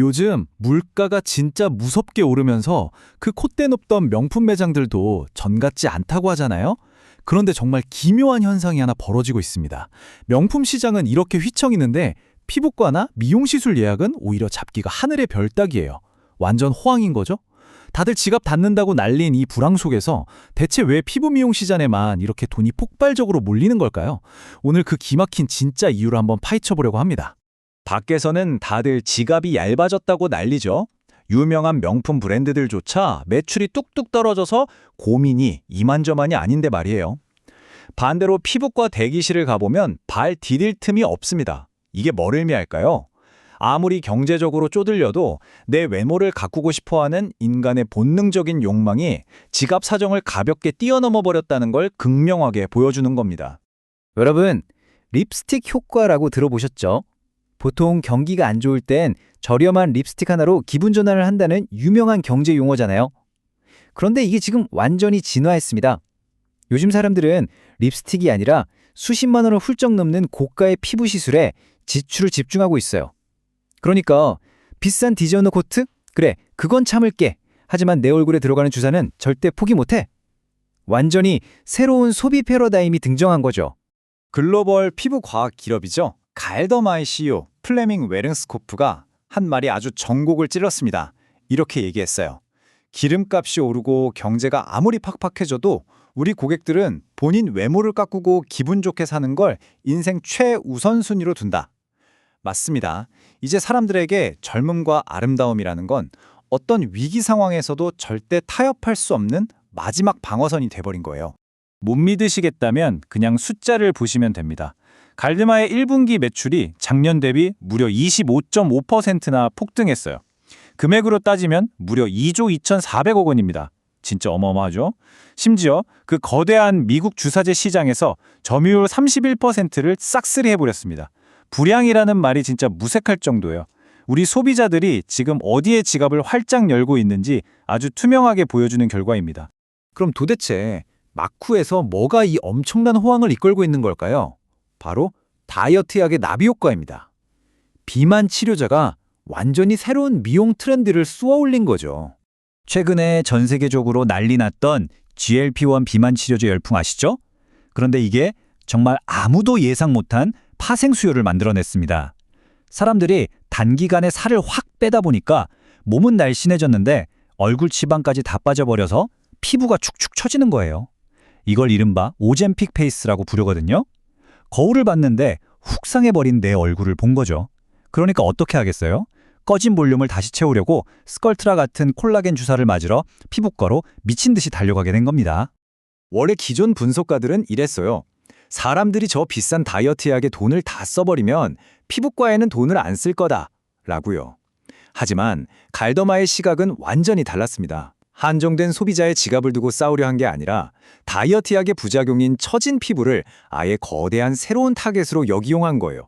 요즘 물가가 진짜 무섭게 오르면서 그 콧대 높던 명품 매장들도 전 같지 않다고 하잖아요? 그런데 정말 기묘한 현상이 하나 벌어지고 있습니다. 명품 시장은 이렇게 휘청이는데 피부과나 미용시술 예약은 오히려 잡기가 하늘의 별 따기예요. 완전 호황인 거죠? 다들 지갑 닫는다고 난린 이 불황 속에서 대체 왜 피부 미용 시장에만 이렇게 돈이 폭발적으로 몰리는 걸까요? 오늘 그 기막힌 진짜 이유를 한번 파헤쳐 보려고 합니다. 밖에서는 다들 지갑이 얇아졌다고 난리죠. 유명한 명품 브랜드들조차 매출이 뚝뚝 떨어져서 고민이 이만저만이 아닌데 말이에요. 반대로 피부과 대기실을 가보면 발 디딜 틈이 없습니다. 이게 뭘 의미할까요? 아무리 경제적으로 쪼들려도 내 외모를 가꾸고 싶어하는 인간의 본능적인 욕망이 지갑 사정을 가볍게 뛰어넘어 버렸다는 걸 극명하게 보여주는 겁니다. 여러분, 립스틱 효과라고 들어보셨죠? 보통 경기가 안 좋을 땐 저렴한 립스틱 하나로 기분 전환을 한다는 유명한 경제 용어잖아요. 그런데 이게 지금 완전히 진화했습니다. 요즘 사람들은 립스틱이 아니라 수십만 원을 훌쩍 넘는 고가의 피부 시술에 지출을 집중하고 있어요. 그러니까 비싼 디자이너 코트? 그래, 그건 참을게. 하지만 내 얼굴에 들어가는 주사는 절대 포기 못해. 완전히 새로운 소비 패러다임이 등장한 거죠. 글로벌 피부 과학 기업이죠. 갈더마이 CEO 플레밍 웨른스코프가 한 말이 아주 전곡을 찔렀습니다. 이렇게 얘기했어요. 기름값이 오르고 경제가 아무리 팍팍해져도 우리 고객들은 본인 외모를 가꾸고 기분 좋게 사는 걸 인생 최우선순위로 둔다. 맞습니다. 이제 사람들에게 젊음과 아름다움이라는 건 어떤 위기 상황에서도 절대 타협할 수 없는 마지막 방어선이 돼버린 거예요. 못 믿으시겠다면 그냥 숫자를 보시면 됩니다. 갈드마의 1분기 매출이 작년 대비 무려 25.5%나 폭등했어요. 금액으로 따지면 무려 2조 2,400억 원입니다. 진짜 어마어마하죠? 심지어 그 거대한 미국 주사제 시장에서 점유율 31%를 싹쓸이 해버렸습니다. 불량이라는 말이 진짜 무색할 정도예요. 우리 소비자들이 지금 어디에 지갑을 활짝 열고 있는지 아주 투명하게 보여주는 결과입니다. 그럼 도대체 마쿠에서 뭐가 이 엄청난 호황을 이끌고 있는 걸까요? 바로 다이어트 약의 나비 효과입니다. 비만 치료자가 완전히 새로운 미용 트렌드를 쏘아올린 거죠. 최근에 전 세계적으로 난리 났던 GLP-1 비만 치료제 열풍 아시죠? 그런데 이게 정말 아무도 예상 못한 파생 수요를 만들어냈습니다. 사람들이 단기간에 살을 확 빼다 보니까 몸은 날씬해졌는데 얼굴 지방까지 다 빠져버려서 피부가 축축 처지는 거예요. 이걸 이른바 오젬픽 페이스라고 부르거든요. 거울을 봤는데 훅 상해버린 내 얼굴을 본 거죠. 그러니까 어떻게 하겠어요? 꺼진 볼륨을 다시 채우려고 스컬트라 같은 콜라겐 주사를 맞으러 피부과로 미친 듯이 달려가게 된 겁니다. 원래 기존 분석가들은 이랬어요. 사람들이 저 비싼 다이어트 약에 돈을 다 써버리면 피부과에는 돈을 안 쓸 거다 라고요. 하지만 갈더마의 시각은 완전히 달랐습니다. 한정된 소비자의 지갑을 두고 싸우려 한 게 아니라 다이어트 약의 부작용인 처진 피부를 아예 거대한 새로운 타겟으로 역이용한 거예요.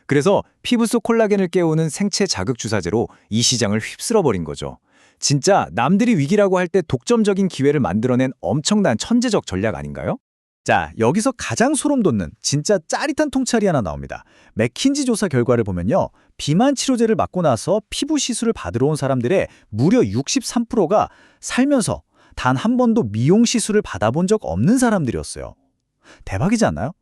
그래서 피부 속 콜라겐을 깨우는 생체 자극 주사제로 이 시장을 휩쓸어버린 거죠. 진짜 남들이 위기라고 할 때 독점적인 기회를 만들어낸 엄청난 천재적 전략 아닌가요? 자, 여기서 가장 소름 돋는 진짜 짜릿한 통찰이 하나 나옵니다. 맥킨지 조사 결과를 보면요. 비만 치료제를 맞고 나서 피부 시술을 받으러 온 사람들의 무려 63%가 살면서 단 한 번도 미용 시술을 받아본 적 없는 사람들이었어요. 대박이지 않나요?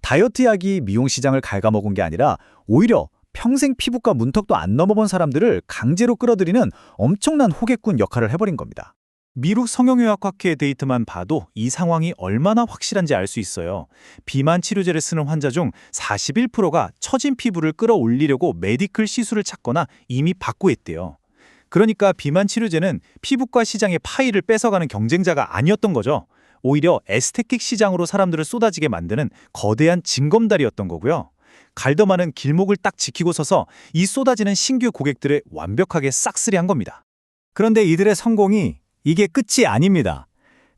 다이어트 약이 미용 시장을 갉아먹은 게 아니라 오히려 평생 피부과 문턱도 안 넘어본 사람들을 강제로 끌어들이는 엄청난 호객꾼 역할을 해버린 겁니다. 미국 성형의학학회 데이터만 봐도 이 상황이 얼마나 확실한지 알 수 있어요. 비만 치료제를 쓰는 환자 중 41%가 처진 피부를 끌어올리려고 메디컬 시술을 찾거나 이미 받고 있대요. 그러니까 비만 치료제는 피부과 시장의 파이를 뺏어가는 경쟁자가 아니었던 거죠. 오히려 에스테틱 시장으로 사람들을 쏟아지게 만드는 거대한 징검다리였던 거고요. 갈더마는 길목을 딱 지키고 서서 이 쏟아지는 신규 고객들을 완벽하게 싹쓸이한 겁니다. 그런데 이들의 성공이 이게 끝이 아닙니다.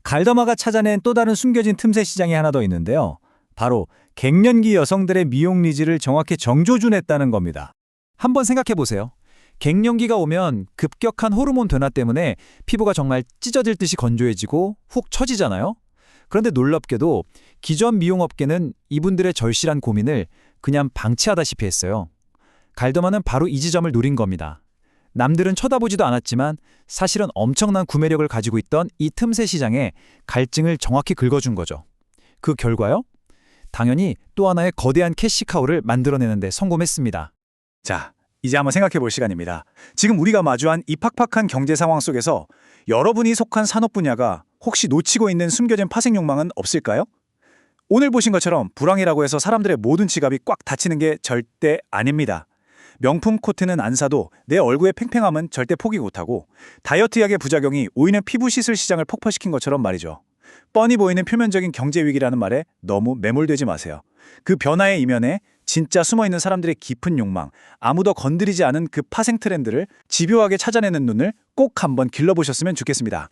갈더마가 찾아낸 또 다른 숨겨진 틈새 시장이 하나 더 있는데요. 바로 갱년기 여성들의 미용 니즈를 정확히 정조준했다는 겁니다. 한번 생각해 보세요. 갱년기가 오면 급격한 호르몬 변화 때문에 피부가 정말 찢어질 듯이 건조해지고 훅 처지잖아요. 그런데 놀랍게도 기존 미용업계는 이분들의 절실한 고민을 그냥 방치하다시피 했어요. 갈더마는 바로 이 지점을 노린 겁니다. 남들은 쳐다보지도 않았지만 사실은 엄청난 구매력을 가지고 있던 이 틈새 시장에 갈증을 정확히 긁어준 거죠. 그 결과요? 당연히 또 하나의 거대한 캐시카우를 만들어내는데 성공했습니다. 자, 이제 한번 생각해 볼 시간입니다. 지금 우리가 마주한 이 팍팍한 경제 상황 속에서 여러분이 속한 산업 분야가 혹시 놓치고 있는 숨겨진 파생 욕망은 없을까요? 오늘 보신 것처럼 불황이라고 해서 사람들의 모든 지갑이 꽉 닫히는 게 절대 아닙니다. 명품 코트는 안 사도 내 얼굴의 팽팽함은 절대 포기 못하고 다이어트 약의 부작용이 오히려 피부 시술 시장을 폭파시킨 것처럼 말이죠. 뻔히 보이는 표면적인 경제 위기라는 말에 너무 매몰되지 마세요. 그 변화의 이면에 진짜 숨어있는 사람들의 깊은 욕망, 아무도 건드리지 않은 그 파생 트렌드를 집요하게 찾아내는 눈을 꼭 한번 길러보셨으면 좋겠습니다.